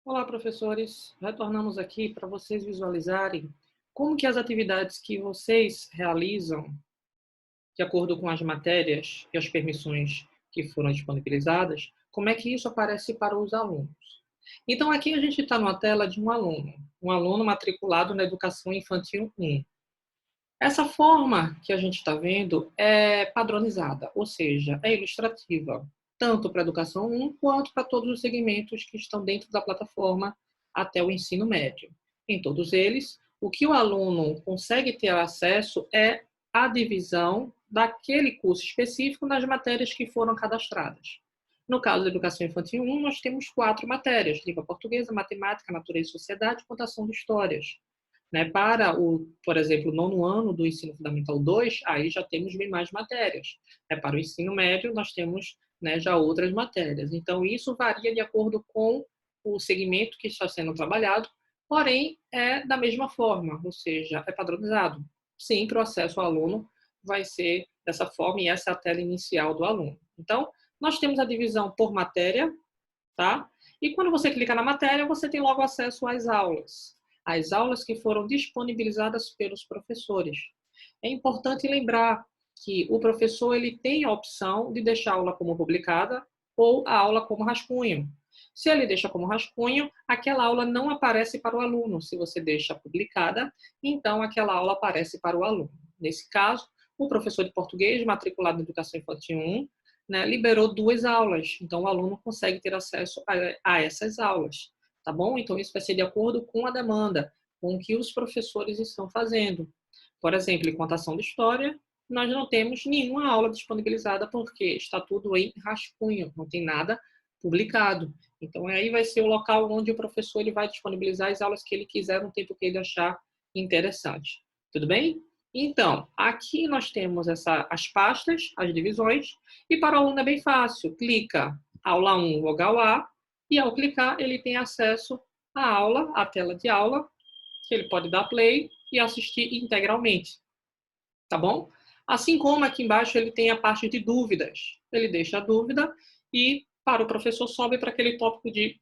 Olá, professores. Retornamos aqui para vocês visualizarem como que as atividades que vocês realizam, de acordo com as matérias e as permissões que foram disponibilizadas, como é que isso aparece para os alunos. Então, aqui a gente está numa tela de um aluno matriculado na Educação Infantil 1. Essa forma que a gente está vendo é padronizada, ou seja, é ilustrativa, tanto para a Educação 1 quanto para todos os segmentos que estão dentro da plataforma até o ensino médio. Em todos eles, o que o aluno consegue ter acesso é a divisão daquele curso específico nas matérias que foram cadastradas. No caso da Educação Infantil 1, nós temos 4 matérias: língua portuguesa, matemática, natureza e sociedade e contação de histórias. Né? Para por exemplo, o nono ano do ensino fundamental 2, aí já temos bem mais matérias. Para o ensino médio, nós temos, né, já outras matérias. Então, isso varia de acordo com o segmento que está sendo trabalhado, porém, é da mesma forma, ou seja, é padronizado. Sempre o acesso ao aluno vai ser dessa forma, e essa é a tela inicial do aluno. Então, nós temos a divisão por matéria, tá? E quando você clica na matéria, você tem logo acesso às aulas. As aulas que foram disponibilizadas pelos professores. É importante lembrar que o professor ele tem a opção de deixar a aula como publicada ou a aula como rascunho. Se ele deixa como rascunho, aquela aula não aparece para o aluno. Se você deixa publicada, então aquela aula aparece para o aluno. Nesse caso, o professor de português, matriculado na Educação Infantil 1, né, liberou 2 aulas. Então, o aluno consegue ter acesso a essas aulas. Tá bom? Então, isso vai ser de acordo com a demanda, com o que os professores estão fazendo. Por exemplo, em contação de história, nós não temos nenhuma aula disponibilizada porque está tudo em rascunho, não tem nada publicado. Então, aí vai ser o local onde o professor ele vai disponibilizar as aulas que ele quiser no tempo que ele achar interessante. Tudo bem? Então, aqui nós temos as pastas, as divisões, e para o aluno é bem fácil. Clica aula 1, vogal A, e ao clicar, ele tem acesso à aula, à tela de aula, que ele pode dar play e assistir integralmente. Tá bom? Assim como aqui embaixo ele tem a parte de dúvidas. Ele deixa a dúvida e para o professor sobe para aquele tópico de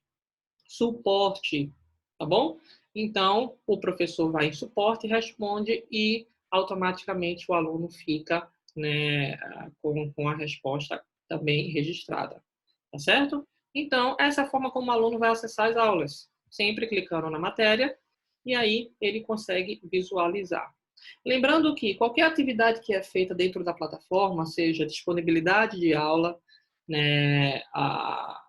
suporte. Tá bom? Então, o professor vai em suporte, responde e automaticamente o aluno fica, né, com a resposta também registrada. Tá certo? Então, essa é a forma como o aluno vai acessar as aulas, sempre clicando na matéria, e aí ele consegue visualizar. Lembrando que qualquer atividade que é feita dentro da plataforma, seja disponibilidade de aula, né, a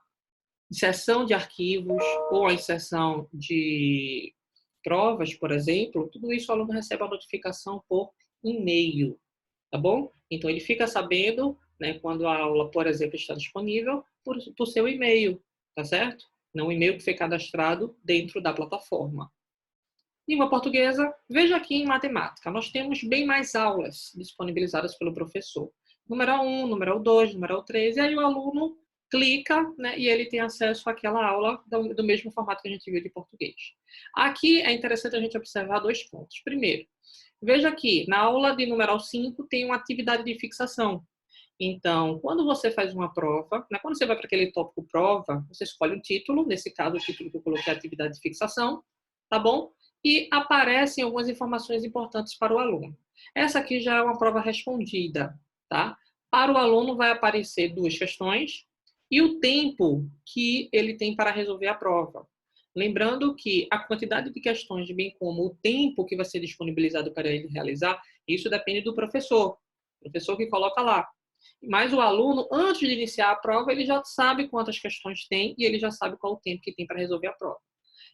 inserção de arquivos ou a inserção de provas, por exemplo, tudo isso o aluno recebe a notificação por e-mail, tá bom? Então, ele fica sabendo, né, quando a aula, por exemplo, está disponível, por seu e-mail, tá certo? Não o e-mail que foi cadastrado dentro da plataforma. Língua portuguesa, veja aqui em matemática. Nós temos bem mais aulas disponibilizadas pelo professor. Número 1, número 2, número 3, e aí o aluno clica, né, e ele tem acesso àquela aula do mesmo formato que a gente viu de português. Aqui é interessante a gente observar 2 pontos. Primeiro, veja aqui, na aula de número 5 tem uma atividade de fixação. Então, quando você faz uma prova, né, quando você vai para aquele tópico prova, você escolhe um título, nesse caso o título que eu coloquei é atividade de fixação, tá bom? E aparecem algumas informações importantes para o aluno. Essa aqui já é uma prova respondida, tá? Para o aluno vai aparecer 2 questões e o tempo que ele tem para resolver a prova. Lembrando que a quantidade de questões, bem como o tempo que vai ser disponibilizado para ele realizar, isso depende do professor. O professor que coloca lá. Mas o aluno, antes de iniciar a prova, ele já sabe quantas questões tem e ele já sabe qual o tempo que tem para resolver a prova.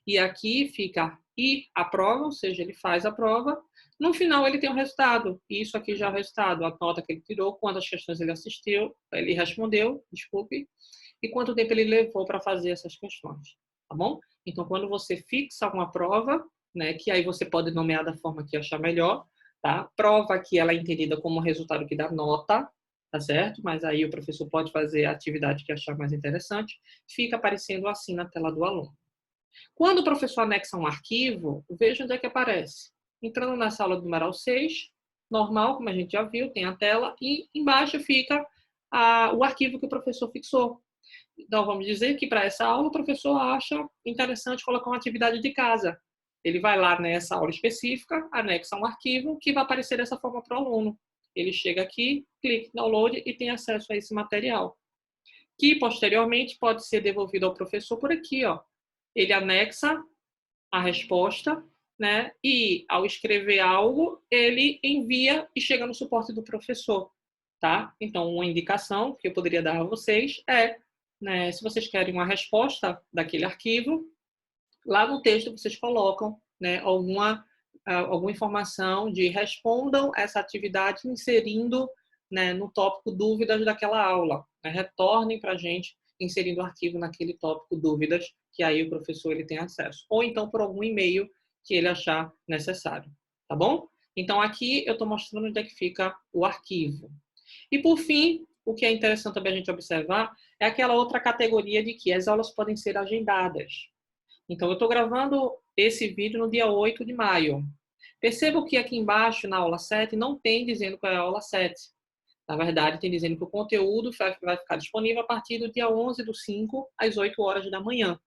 E aqui fica e a prova, ou seja, ele faz a prova. No final, ele tem o resultado. E isso aqui já é o resultado, a nota que ele tirou, quantas questões ele assistiu, ele respondeu, desculpe, e quanto tempo ele levou para fazer essas questões. Tá bom? Então, quando você fixa uma prova, né, que aí você pode nomear da forma que achar melhor, tá? Prova que ela é entendida como resultado que dá nota, tá certo? Mas aí o professor pode fazer a atividade que achar mais interessante, fica aparecendo assim na tela do aluno. Quando o professor anexa um arquivo, veja onde é que aparece. Entrando na sala do numeral 6, normal, como a gente já viu, tem a tela, e embaixo fica o arquivo que o professor fixou. Então, vamos dizer que para essa aula o professor acha interessante colocar uma atividade de casa. Ele vai lá nessa aula específica, anexa um arquivo que vai aparecer dessa forma para o aluno. Ele chega aqui, clica em download e tem acesso a esse material, que posteriormente pode ser devolvido ao professor por aqui, ó. Ele anexa a resposta, né? E ao escrever algo, ele envia e chega no suporte do professor, tá? Então, uma indicação que eu poderia dar a vocês é, né, se vocês querem uma resposta daquele arquivo, lá no texto vocês colocam, né, alguma informação de respondam essa atividade inserindo, né, no tópico dúvidas daquela aula. Né? Retornem para a gente inserindo o arquivo naquele tópico dúvidas, que aí o professor ele tem acesso. Ou então por algum e-mail que ele achar necessário. Tá bom? Então aqui eu estou mostrando onde é que fica o arquivo. E por fim, o que é interessante também a gente observar é aquela outra categoria de que as aulas podem ser agendadas. Então, eu estou gravando esse vídeo no dia 8 de maio. Percebo que aqui embaixo, na aula 7, não tem dizendo qual é a aula 7. Na verdade, tem dizendo que o conteúdo vai ficar disponível a partir do dia 11/5, às 8 horas da manhã.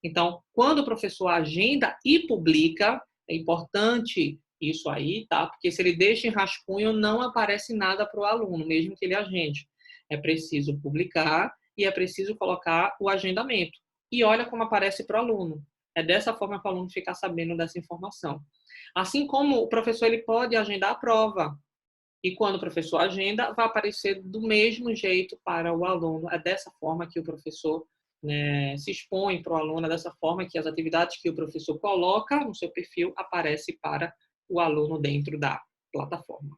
Então, quando o professor agenda e publica, é importante isso aí, tá? Porque se ele deixa em rascunho, não aparece nada para o aluno, mesmo que ele agende. É preciso publicar e é preciso colocar o agendamento. E olha como aparece para o aluno. É dessa forma que o aluno fica sabendo dessa informação. Assim como o professor ele pode agendar a prova. E quando o professor agenda, vai aparecer do mesmo jeito para o aluno. É dessa forma que o professor, né, se expõe para o aluno, é dessa forma que as atividades que o professor coloca no seu perfil aparecem para o aluno dentro da plataforma.